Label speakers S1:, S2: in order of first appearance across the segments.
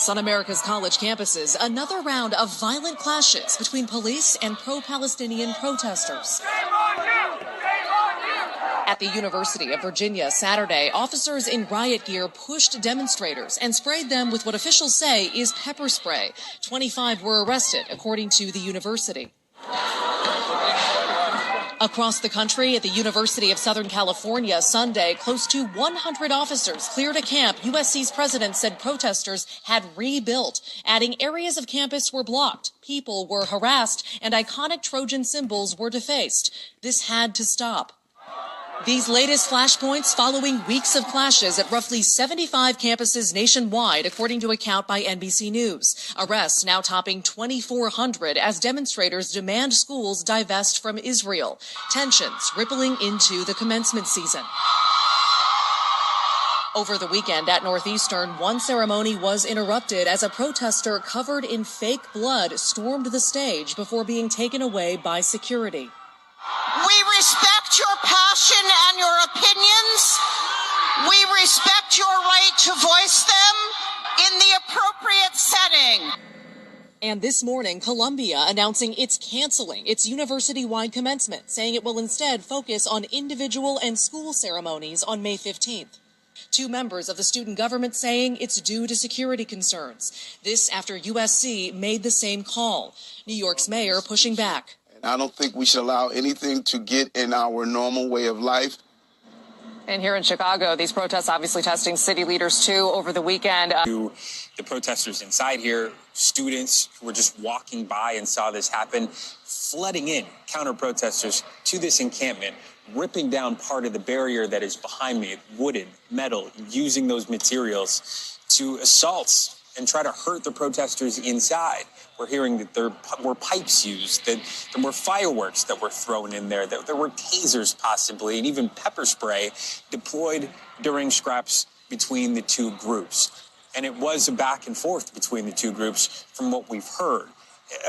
S1: months on America's college campuses, another round of violent clashes between police and pro-Palestinian protesters. At the University of Virginia Saturday, officers in riot gear pushed demonstrators and sprayed them with what officials say is pepper spray. 25 were arrested, according to the university. Across the country, at the University of Southern California Sunday, close to 100 officers cleared a camp USC's president said protesters had rebuilt, adding areas of campus were blocked, people were harassed, and iconic Trojan symbols were defaced. This had to stop. These latest flashpoints following weeks of clashes at roughly 75 campuses nationwide, according to a count by NBC News. Arrests now topping 2,400 as demonstrators demand schools divest from Israel. Tensions rippling into the commencement season. Over the weekend at Northeastern, one ceremony was interrupted as a protester covered in fake blood stormed the stage before being taken away by security.
S2: We respect your passion and your opinions. We respect your right to voice them in the appropriate setting.
S1: And this morning, Columbia announcing it's canceling its university-wide commencement, saying it will instead focus on individual and school ceremonies on May 15th. Two members of the student government saying it's due to security concerns. This after USC made the same call. New York's mayor pushing back.
S3: I don't think we should allow anything to get in our normal way of life.
S1: And here in Chicago, these protests obviously testing city leaders, too, over the weekend.
S4: The protesters inside here, students who were just walking by and saw this happen, flooding in, counter-protesters to this encampment, ripping down part of the barrier that is behind me, wooden, metal, using those materials to assault and try to hurt the protesters inside. We're hearing that there were pipes used, that there were fireworks that were thrown in there, that there were tasers possibly, and even pepper spray deployed during scraps between the two groups. And it was a back and forth between the two groups from what we've heard.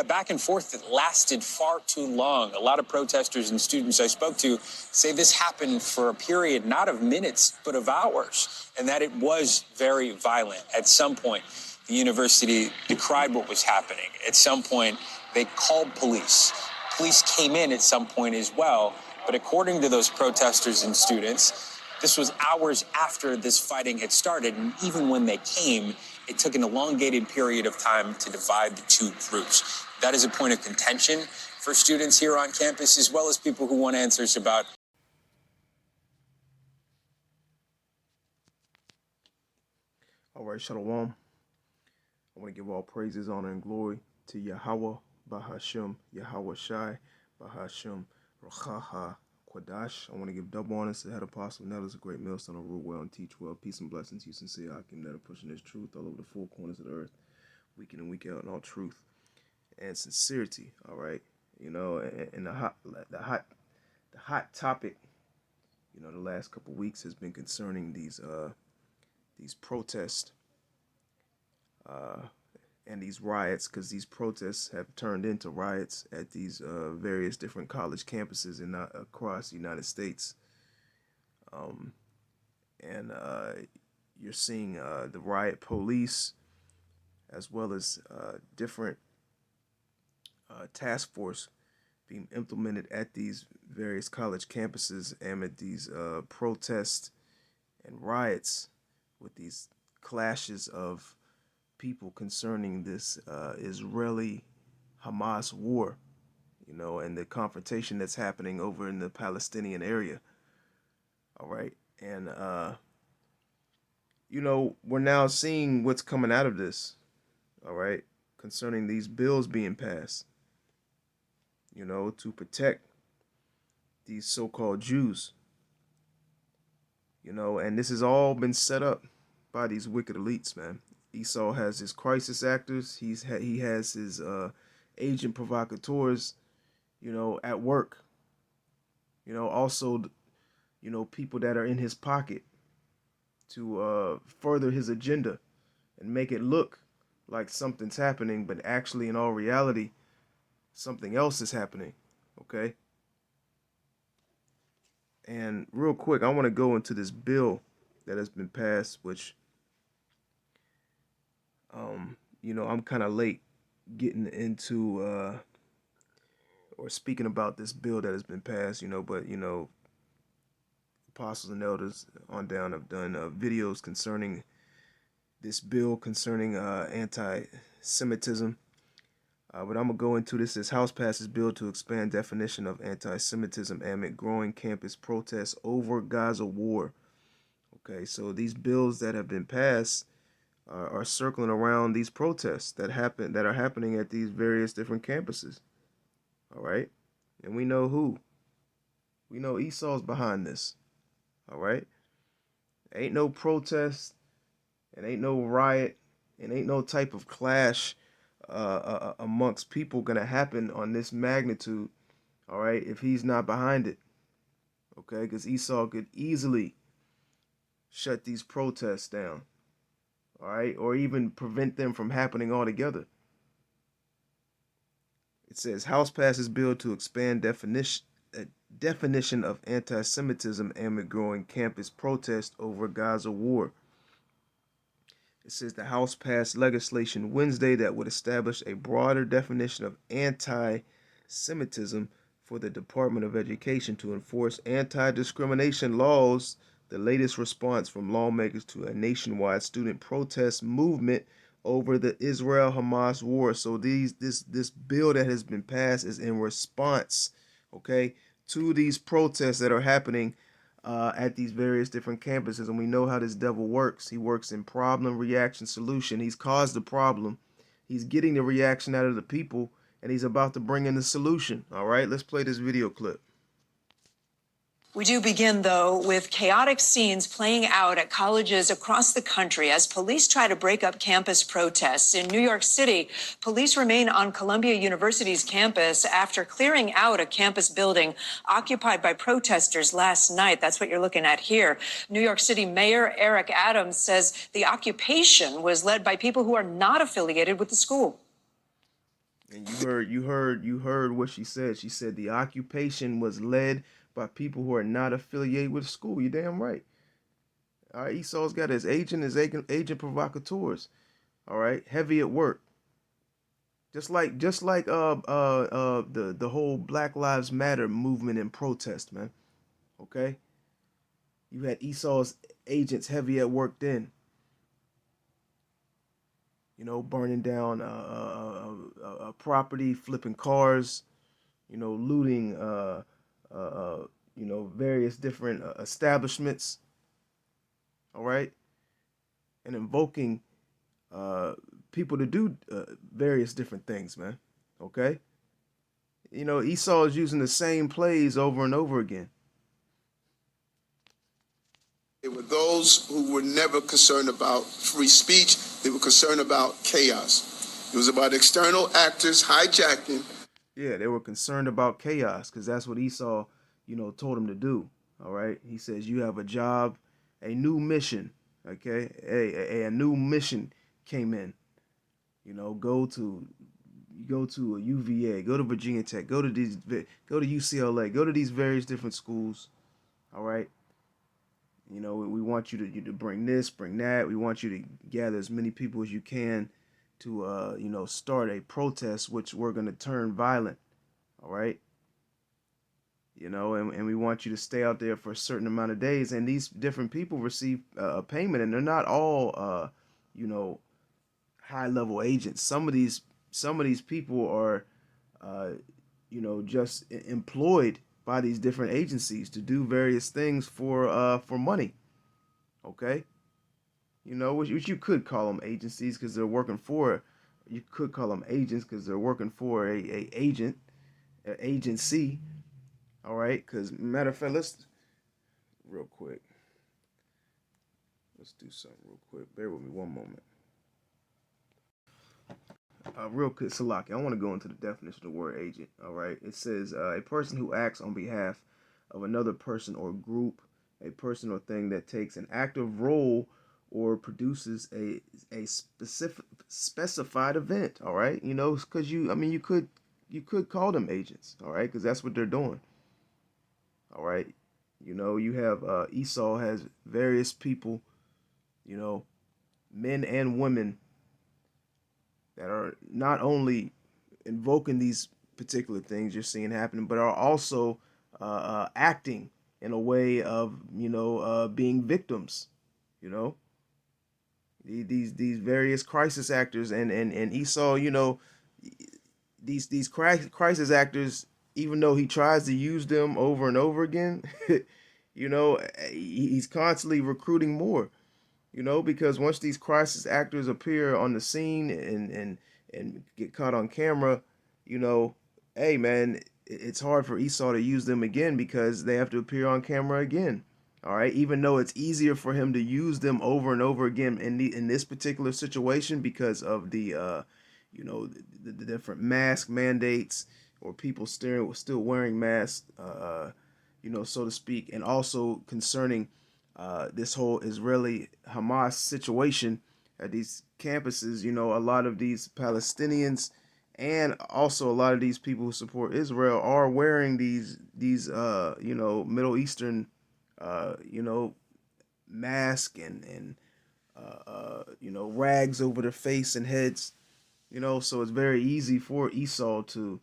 S4: A back and forth that lasted far too long. A lot of protesters and students I spoke to say this happened for a period not of minutes, but of hours, and that it was very violent. At some point, the university decried what was happening. At some point, they called police. Police came in at some point as well. But according to those protesters and students, this was hours after this fighting had started. And even when they came, it took an elongated period of time to divide the two groups. That is a point of contention for students here on campus, as well as people who want answers about.
S5: All right, Shalom. I want to give all praises, honor, and glory to Yahweh, Bahashem, Yahweh Shai, Bahashem, Rachaha, Quadash. I want to give double honors to the head apostle, Nellis, a great millstone, rule well and teach well. Peace and blessings, you sincere Hakim, that are pushing this truth all over the four corners of the earth, week in and week out, in all truth and sincerity. All right, you know, and the hot topic, you know, the last couple of weeks has been concerning these protests. And these riots, because these protests have turned into riots at these various different college campuses and across the United States. And you're seeing the riot police as well as different task force being implemented at these various college campuses amid these protests and riots with these clashes of people concerning this Israeli-Hamas war, you know, and the confrontation that's happening over in the Palestinian area. All right. And, you know, we're now seeing what's coming out of this, all right, concerning these bills being passed, you know, to protect these so-called Jews, you know, and this has all been set up by these wicked elites, man. Esau has his crisis actors. He has his agent provocateurs, you know, at work. You know, also, you know, people that are in his pocket to further his agenda and make it look like something's happening, but actually, in all reality, something else is happening. Okay. And real quick, I want to go into this bill that has been passed, which I'm kind of late getting into or speaking about this bill that has been passed, but apostles and elders on down have done videos concerning this bill concerning anti-Semitism. But I'm going to go into this. As House passes bill to expand definition of anti-Semitism amid growing campus protests over Gaza war. Okay, so these bills that have been passed are circling around these protests that are happening at these various different campuses. All right, and we know who. We know Esau's behind this. All right, ain't no protest, and ain't no riot, and ain't no type of clash amongst people gonna happen on this magnitude, all right, if he's not behind it, okay, because Esau could easily shut these protests down, all right, or even prevent them from happening altogether. It says House passes bill to expand definition of anti-Semitism amid growing campus protest over Gaza war. It says the House passed legislation Wednesday that would establish a broader definition of anti-Semitism for the Department of Education to enforce anti-discrimination laws, the latest response from lawmakers to a nationwide student protest movement over the Israel-Hamas war. So this bill that has been passed is in response, okay, to these protests that are happening at these various different campuses. And we know how this devil works. He works in problem, reaction, solution. He's caused the problem. He's getting the reaction out of the people, and he's about to bring in the solution. All right, let's play this video clip.
S6: We do begin, though, with chaotic scenes playing out at colleges across the country as police try to break up campus protests. In New York City, police remain on Columbia University's campus after clearing out a campus building occupied by protesters last night. That's what you're looking at here. New York City Mayor Eric Adams says the occupation was led by people who are not affiliated with the school.
S5: And you heard what she said. She said the occupation was led by people who are not affiliated with the school. You're damn right. All right, Esau's got his agent provocateurs. All right, heavy at work. Just like the whole Black Lives Matter movement and protest, man. Okay, you had Esau's agents heavy at work then. Burning down property, flipping cars, looting various different establishments, all right, and invoking people to do various different things, man, okay? Esau is using the same plays over and over again.
S3: They were those who were never concerned about free speech. They were concerned about chaos. It was about external actors hijacking.
S5: Yeah, they were concerned about chaos because that's what Esau, told him to do. All right. He says, you have a job, a new mission. Okay. A new mission came in. Go to a UVA, go to Virginia Tech, go to UCLA, go to these various different schools. All right. We want you to bring this, bring that. We want you to gather as many people as you can to, start a protest, which we're going to turn violent. All right. And we want you to stay out there for a certain amount of days. And these different people receive a payment, and they're not all, high level agents. Some of these people are, just employed by these different agencies to do various things for money. Okay. Which you could call them agencies because they're working for, you could call them agents because they're working for a agency. All right. Because matter of fact, let's do something real quick. Bear with me one moment. Real quick, Salaki, I want to go into the definition of the word agent. All right. It says a person who acts on behalf of another person or group, a person or thing that takes an active role or produces a specified event. All right. Because you could call them agents. All right. Because that's what they're doing. All right. You have Esau has various people, men and women, that are not only invoking these particular things you're seeing happening, but are also acting in a way of, being victims. You know, these various crisis actors, and Esau, these crisis actors, even though he tries to use them over and over again, he's constantly recruiting more. Because once these crisis actors appear on the scene and get caught on camera, you know, hey man, it's hard for Esau to use them again because they have to appear on camera again. All right, even though it's easier for him to use them over and over again in this particular situation because of the different mask mandates or people still wearing masks, so to speak, and also concerning this whole Israeli Hamas situation at these campuses. A lot of these Palestinians and also a lot of these people who support Israel are wearing these Middle Eastern mask and rags over their face and heads. So it's very easy for Esau to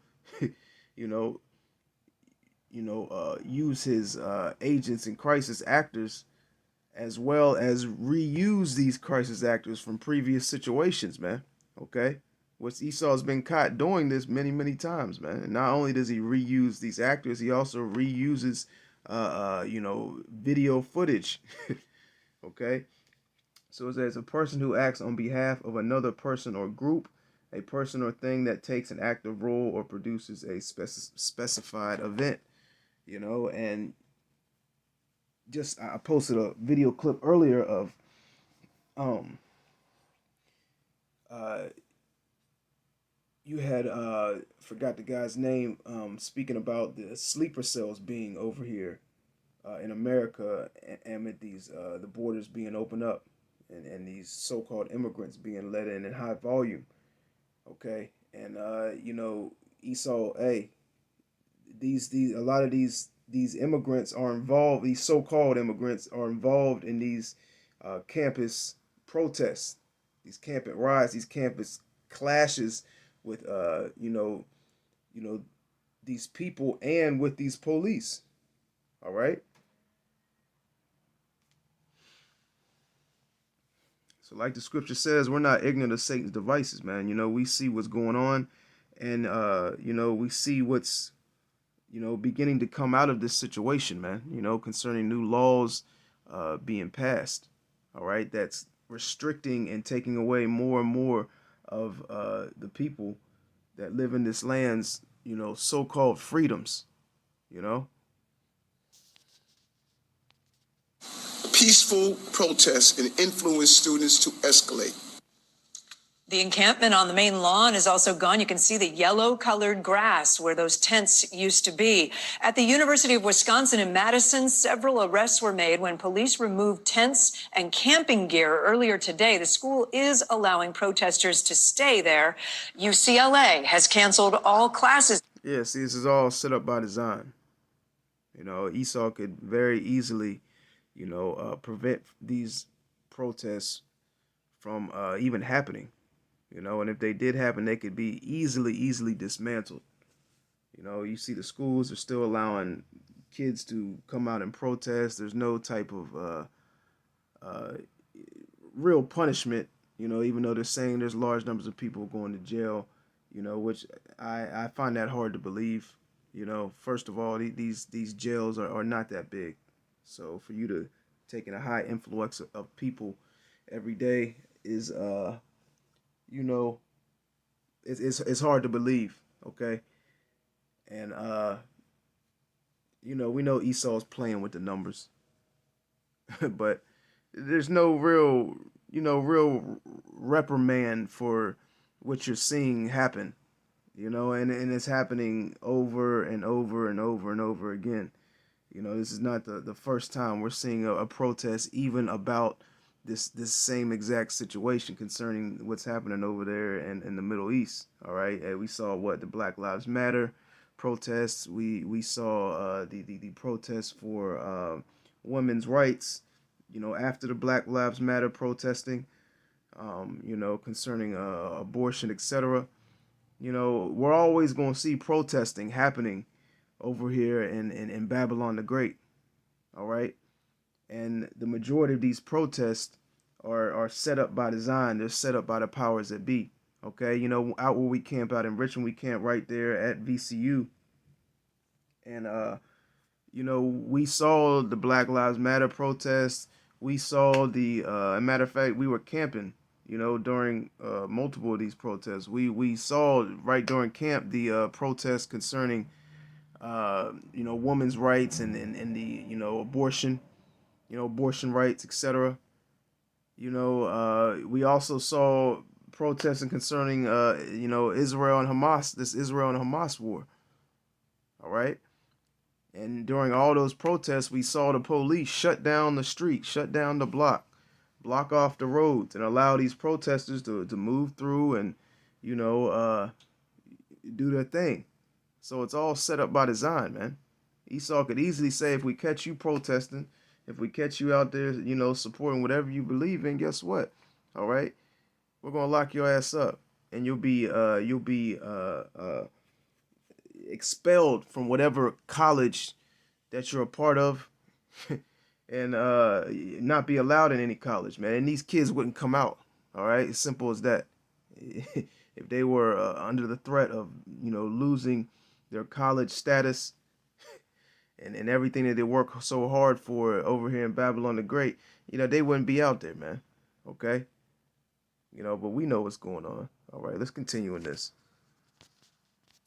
S5: you know use his agents and crisis actors, as well as reuse these crisis actors from previous situations, man. Okay? Which Esau's been caught doing this many, many times, man. And not only does he reuse these actors, he also reuses, video footage. Okay? So it says a person who acts on behalf of another person or group, a person or thing that takes an active role or produces a specified event, and just I posted a video clip earlier of you had forgot the guy's name, speaking about the sleeper cells being over here in America amid these the borders being opened up and these so-called immigrants being let in high volume. Okay, and Esau, hey, these a lot of these immigrants are involved. These so-called immigrants are involved in these campus protests, these campus riots, these campus clashes with these people and with these police. All right. So, like the scripture says, we're not ignorant of Satan's devices, man. We see what's going on, and we see what's beginning to come out of this situation, man, concerning new laws being passed, all right, that's restricting and taking away more and more of the people that live in this land's, so-called freedoms, you know.
S3: Peaceful protests and influence students to escalate.
S6: The encampment on the main lawn is also gone. You can see the yellow-colored grass where those tents used to be. At the University of Wisconsin in Madison, several arrests were made when police removed tents and camping gear earlier today. The school is allowing protesters to stay there. UCLA has canceled all classes.
S5: Yeah, see, this is all set up by design. Esau could very easily, prevent these protests from even happening. And if they did happen, they could be easily dismantled. You see the schools are still allowing kids to come out and protest. There's no type of real punishment, even though they're saying there's large numbers of people going to jail, which I find that hard to believe. First of all, these jails are not that big. So for you to take in a high influx of people every day is it's hard to believe, okay? And we know Esau's playing with the numbers. But there's no real reprimand for what you're seeing happen, and it's happening over and over and over and over again. This is not the first time we're seeing a protest even about this same exact situation concerning what's happening over there in the Middle East. All right, and we saw the Black Lives Matter protests. We saw the protests for women's rights. After the Black Lives Matter protesting, you know, concerning abortion, etc. You know, we're always going to see protesting happening over here in Babylon the Great. All right. And the majority of these protests are set up by design. They're set up by the powers that be. Okay. You know, out where we camp out in Richmond, we camp right there at VCU. And, you know, we saw the Black Lives Matter protests. We saw the, matter of fact, we were camping, you know, during multiple of these protests. We saw right during camp the protests concerning, you know, women's rights and the, you know, abortion rights, etc. You know, we also saw protesting concerning, you know, Israel and Hamas, this Israel and Hamas war. All right. And during all those protests, we saw the police shut down the street, shut down the block off the roads, and allow these protesters to move through and, you know, do their thing. So it's all set up by design, man. Esau could easily say, if we catch you protesting, if we catch you out there, you know, supporting whatever you believe in, guess what? All right, we're gonna lock your ass up, and you'll be expelled from whatever college that you're a part of, and not be allowed in any college, man. And these kids wouldn't come out. All right, as simple as that. If they were under the threat of, you know, losing their college status and everything that they work so hard for over here in Babylon the Great, you know, they wouldn't be out there, man. Okay? You know, but we know what's going on. All right, let's continue in this.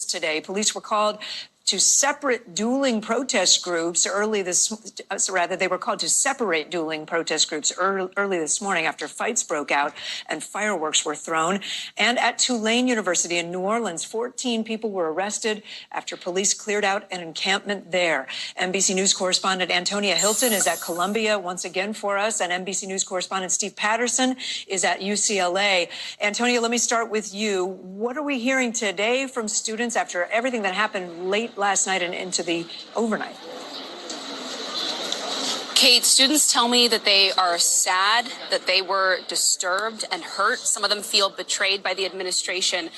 S6: Today, police were called to separate dueling protest groups early this, they were called to separate dueling protest groups early this morning after fights broke out and fireworks were thrown. And at Tulane University in New Orleans, 14 people were arrested after police cleared out an encampment there. NBC News correspondent Antonia Hilton is at Columbia once again for us, and NBC News correspondent Steve Patterson is at UCLA. Antonia, let me start with you. What are we hearing today from students after everything that happened late last night and into the overnight?
S7: Kate, students tell me that they are sad, that they were disturbed and hurt. Some of them feel betrayed by the administration.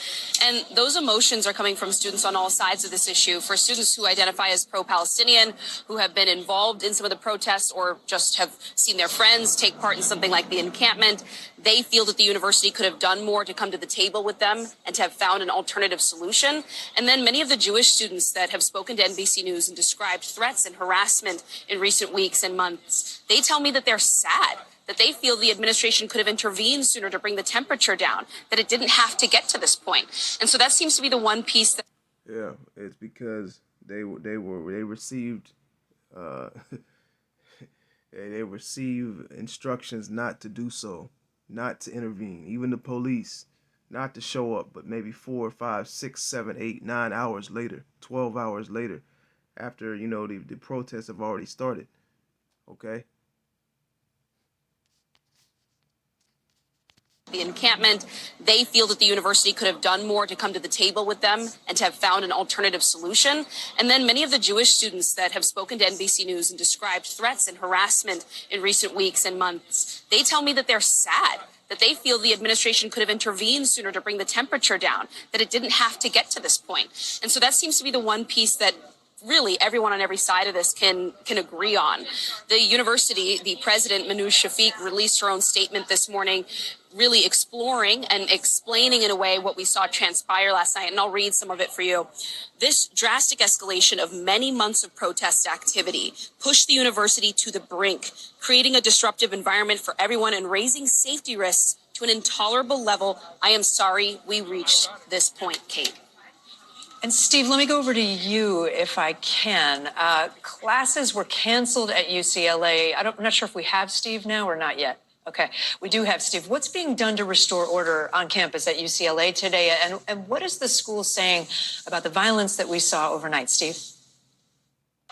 S7: And those emotions are coming from students on all sides of this issue. For students who identify as pro-Palestinian, who have been involved in some of the protests or just have seen their friends take part in something like the encampment, they feel that the university could have done more to come to the table with them and to have found an alternative solution. And then many of the Jewish students that have spoken to NBC News and described threats and harassment in recent weeks and months, they tell me that they're sad, that they feel the administration could have intervened sooner to bring the temperature down, that it didn't have to get to this point. And so that seems to be the one piece that...
S5: Yeah, it's because they received they received instructions not to do so, not to intervene. Even the police, not to show up, but maybe 4, 5, 6, 7, 8, 9 hours later, 12 hours later, after, you know, the protests have already started. Okay.
S7: The encampment, they feel that the university could have done more to come to the table with them and to have found an alternative solution. And then many of the Jewish students that have spoken to NBC News and described threats and harassment in recent weeks and months, they tell me that they're sad, that they feel the administration could have intervened sooner to bring the temperature down, that it didn't have to get to this point. And so that seems to be the one piece that really everyone on every side of this can agree on. The university, the president, Manoush Shafiq, released her own statement this morning, really exploring and explaining in a way what we saw transpire last night. And I'll read some of it for you. This drastic escalation of many months of protest activity pushed the university to the brink, creating a disruptive environment for everyone and raising safety risks to an intolerable level. I am sorry we reached this point, Kate.
S6: And Steve, let me go over to you if I can. Classes were canceled at UCLA. I'm not sure if we have Steve now or not yet. Okay, we do have Steve. What's being done to restore order on campus at UCLA today? And what is the school saying about the violence that we saw overnight, Steve?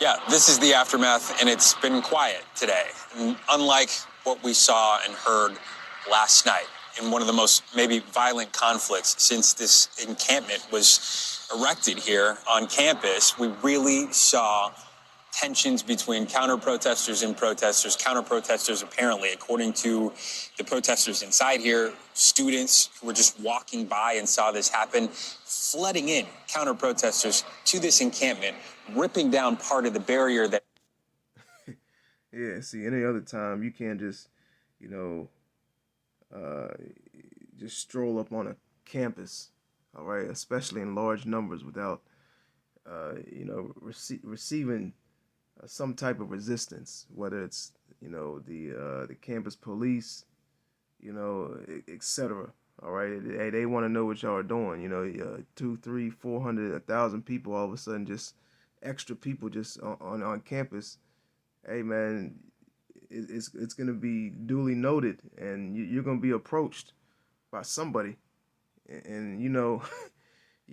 S4: Yeah, this is the aftermath, and it's been quiet today. And unlike what we saw and heard last night in one of the most maybe violent conflicts since this encampment was erected here on campus, we really saw tensions between counter-protesters and protesters. Counter-protesters, apparently, according to the protesters inside here, students who were just walking by and saw this happen, flooding in, counter-protesters, to this encampment, ripping down part of the barrier that...
S5: Yeah, see, any other time you can't just, you know, just stroll up on a campus, all right, especially in large numbers without, receiving some type of resistance, whether it's, the campus police, etc. All right, they want to know what y'all are doing. 2, 3, 400, 1,000 people all of a sudden, just extra people just on campus. Hey man, it's gonna be duly noted, and you're gonna be approached by somebody, and you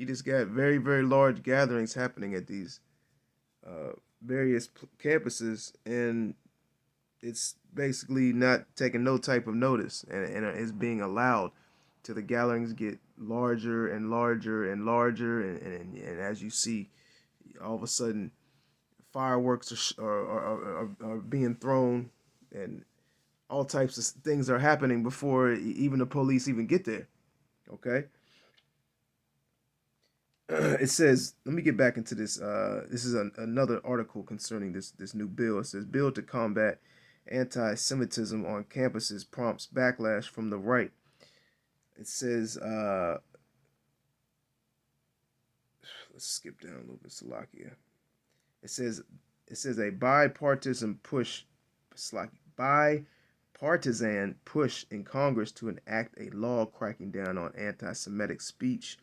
S5: just got very, very large gatherings happening at these various campuses, and it's basically not taking no type of notice, and it's being allowed to the gatherings get larger and larger and larger, and as you see, all of a sudden, fireworks are being thrown, and all types of things are happening before even the police even get there. Okay. It says, let me get back into this. This is another article concerning this new bill. It says, bill to combat anti-Semitism on campuses prompts backlash from the right. It says, let's skip down a little bit, Salakia. It says a bipartisan push in Congress to enact a law cracking down on anti-Semitic speech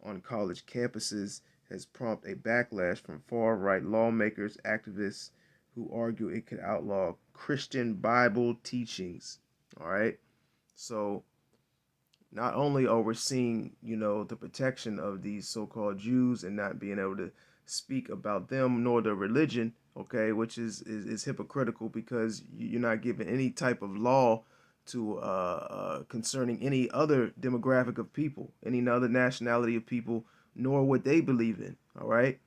S5: on college campuses has prompted a backlash from far-right lawmakers, activists who argue it could outlaw Christian Bible teachings. All right, so not only are we seeing, the protection of these so-called Jews and not being able to speak about them nor their religion, okay, which is hypocritical, because you're not given any type of law to concerning any other demographic of people, any other nationality of people, nor what they believe in. All right,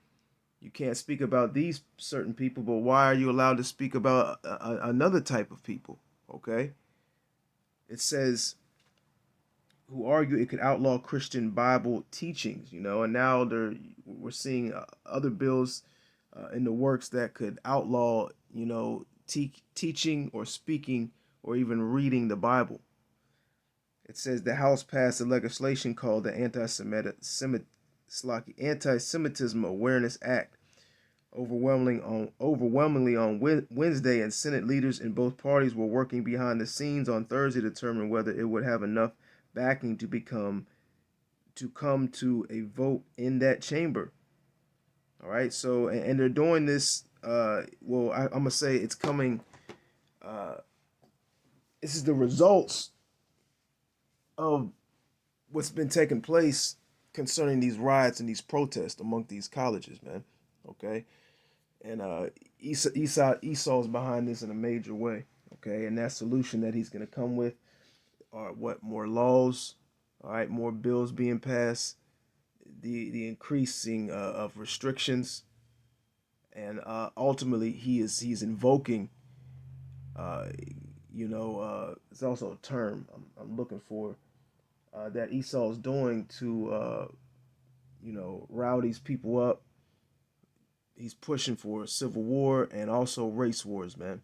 S5: you can't speak about these certain people, but why are you allowed to speak about another type of people? Okay, it says, who argue it could outlaw Christian Bible teachings, and now we're seeing other bills in the works that could outlaw, teaching or speaking or even reading the Bible. It says the House passed a legislation called the Anti-Semitism Awareness Act overwhelmingly on Wednesday, and Senate leaders in both parties were working behind the scenes on Thursday to determine whether it would have enough backing to come to a vote in that chamber. All right, so and they're doing this. I'm gonna say it's coming. This is the results of what's been taking place concerning these riots and these protests among these colleges, man. Okay, and Esau's behind this in a major way. Okay, and that solution that he's gonna come with are more laws, all right, more bills being passed, the increasing of restrictions, and ultimately he's invoking, it's also a term I'm looking for, that Esau's doing to rile these people up. He's pushing for a civil war and also race wars, man.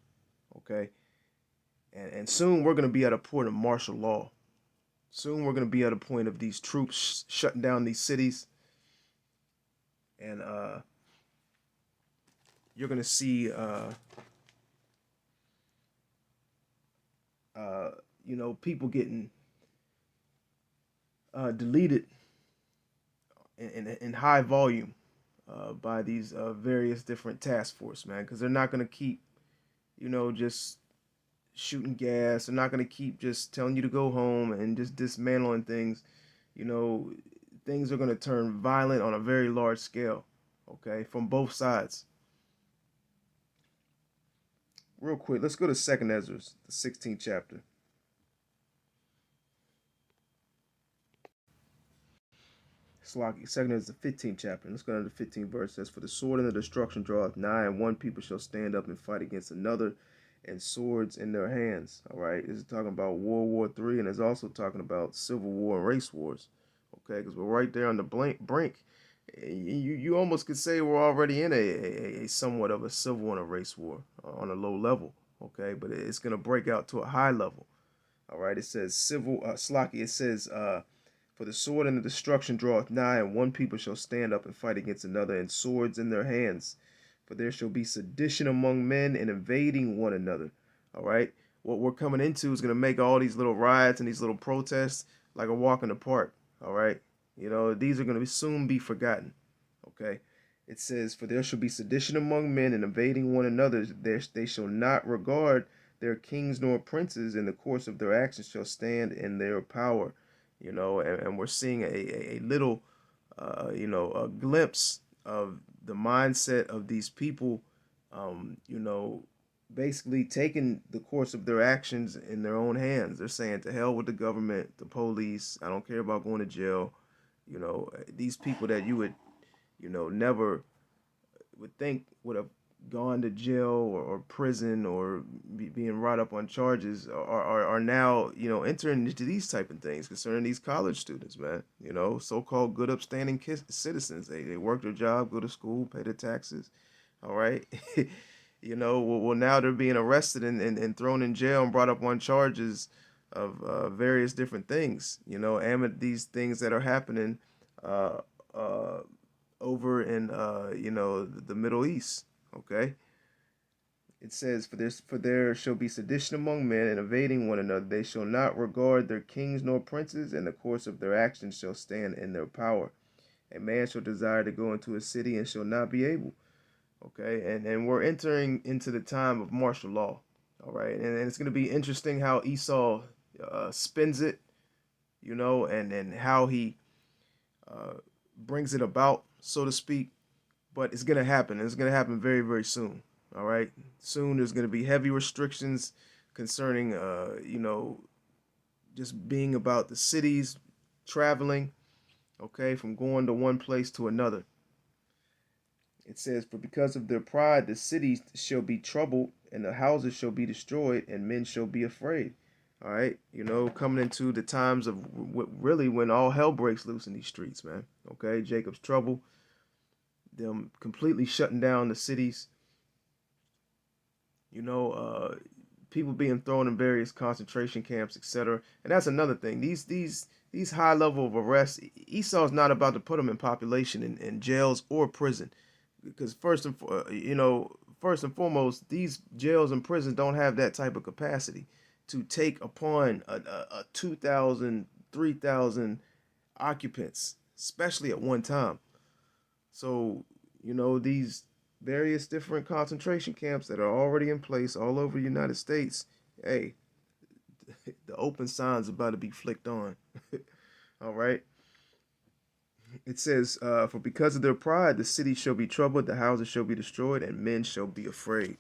S5: Okay. And soon we're going to be at a point of martial law. Soon we're going to be at a point of these troops shutting down these cities. And you're going to see, people getting deleted in high volume by these various different task force, man. Because they're not going to keep, just shooting gas. They're not going to keep just telling you to go home and just dismantling things. Things are going to turn violent on a very large scale, okay, from both sides. Real quick, let's go to 2nd Ezra, the 16th chapter. Second is the 15th chapter. Let's go to the 15th verse. It says, "For the sword and the destruction draweth nigh, and one people shall stand up and fight against another, and swords in their hands." All right, this is talking about World War III, and it's also talking about civil war and race wars. Okay, because we're right there on the brink. You almost could say we're already in a somewhat of a civil and a race war on a low level. Okay, but it's going to break out to a high level. All right, it says it says, "For the sword and the destruction draweth nigh, and one people shall stand up and fight against another, and swords in their hands. For there shall be sedition among men, and invading one another." All right, what we're coming into is going to make all these little riots and these little protests like a walk in the park. All right, you know, these are going to soon be forgotten. Okay, it says, "For there shall be sedition among men, and invading one another. They shall not regard their kings nor princes, in the course of their actions shall stand in their power." You know, and we're seeing a little, a glimpse of the mindset of these people, basically taking the course of their actions in their own hands. They're saying, to hell with the government, the police. I don't care about going to jail. You know, these people that you would, never would think would have gone to jail or prison or being brought up on charges are now, entering into these type of things concerning these college students, man. So-called good upstanding citizens. They work their job, go to school, pay their taxes. All right. Well, now they're being arrested and thrown in jail and brought up on charges of various different things, and these things that are happening over in, the Middle East. Okay. It says, "For there shall be sedition among men, and invading one another. They shall not regard their kings nor princes, and the course of their actions shall stand in their power. A man shall desire to go into a city and shall not be able." Okay, and we're entering into the time of martial law. All right, and it's going to be interesting how Esau spins it, and how he brings it about, so to speak. But it's going to happen. It's going to happen very, very soon. All right. Soon there's going to be heavy restrictions concerning, just being about the cities, traveling, okay, from going to one place to another. It says, "For because of their pride, the cities shall be troubled, and the houses shall be destroyed, and men shall be afraid." All right. Coming into the times of really when all hell breaks loose in these streets, man. Okay. Jacob's trouble. Them completely shutting down the cities, people being thrown in various concentration camps, etc. And that's another thing. These high level of arrests, Esau's not about to put them in population in jails or prison, because first and foremost, these jails and prisons don't have that type of capacity to take upon a 2,000, 3,000 occupants, especially at one time. So, these various different concentration camps that are already in place all over the United States, hey, the open sign's about to be flicked on. All right. It says, "For because of their pride, the city shall be troubled, the houses shall be destroyed, and men shall be afraid."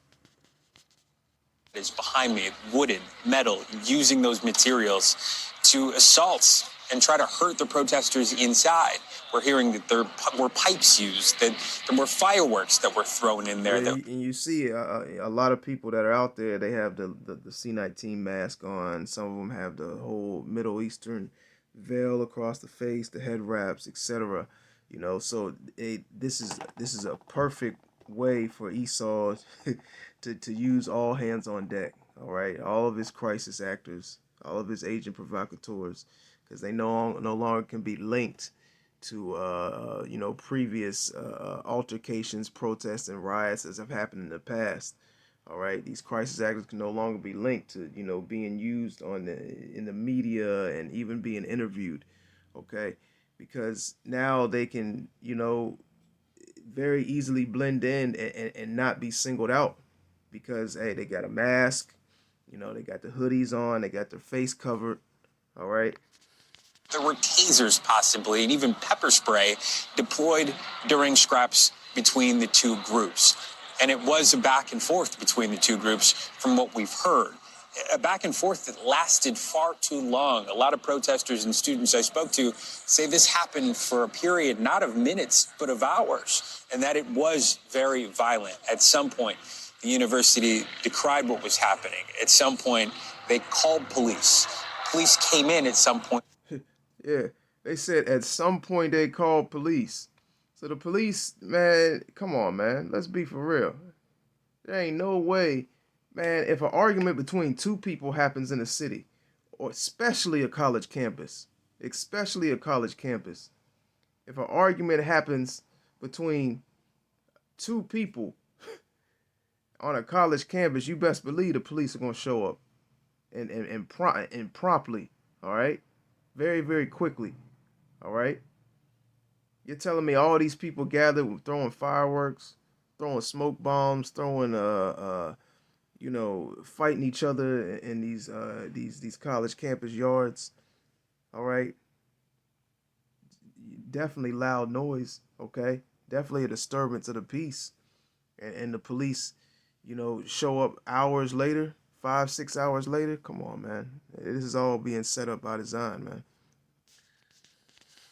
S4: Is behind me, wooden, metal, using those materials to assault and try to hurt the protesters inside. We're hearing that there were pipes used, that there were fireworks that were thrown in there.
S5: And you see a lot of people that are out there, they have the C-19 mask on. Some of them have the whole Middle Eastern veil across the face, the head wraps, etc. So this is a perfect way for Esau to use all hands on deck. All right, all of his crisis actors, all of his agent provocateurs, because they no longer can be linked to previous altercations, protests, and riots as have happened in the past. All right, these crisis actors can no longer be linked to being used in the media and even being interviewed. Okay, because now they can very easily blend in and not be singled out, because hey, they got a mask, they got the hoodies on, they got their face covered. All right.
S4: There were tasers possibly, and even pepper spray deployed during scraps between the two groups. And it was a back and forth between the two groups from what we've heard. a back and forth that lasted far too long. A lot of protesters and students I spoke to say this happened for a period not of minutes, but of hours, and that it was very violent. At some point, the university decried what was happening. At some point, they called police. Police came in at some point.
S5: Yeah, they said at some point they called police. So the police, man, come on, man. Let's be for real. There ain't no way, man, if an argument between two people happens in a city, or especially a college campus, if an argument happens between two people on a college campus, you best believe the police are going to show up and promptly, all right? Very, very quickly, all right? You're telling me all these people gathered throwing fireworks, throwing smoke bombs, throwing fighting each other in these college campus yards. All right. Definitely loud noise, okay? Definitely a disturbance of the peace. And the police, show up hours later, 5-6 hours later. Come on, man. This is all being set up by design, man.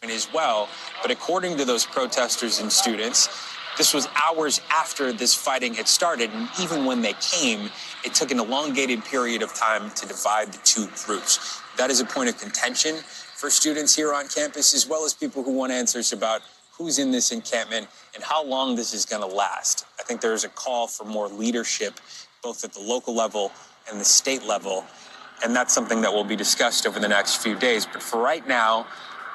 S4: As well, but according to those protesters and students, this was hours after this fighting had started, and even when they came, it took an elongated period of time to divide the two groups. That is a point of contention for students here on campus, as well as people who want answers about who's in this encampment and how long this is going to last. I think there is a call for more leadership, both at the local level and the state level, and that's something that will be discussed over the next few days. But for right now,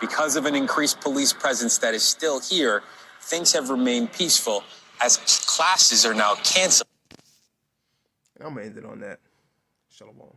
S4: because of an increased police presence that is still here, things have remained peaceful as classes are now canceled.
S5: I'm going to end it on that. Shalom.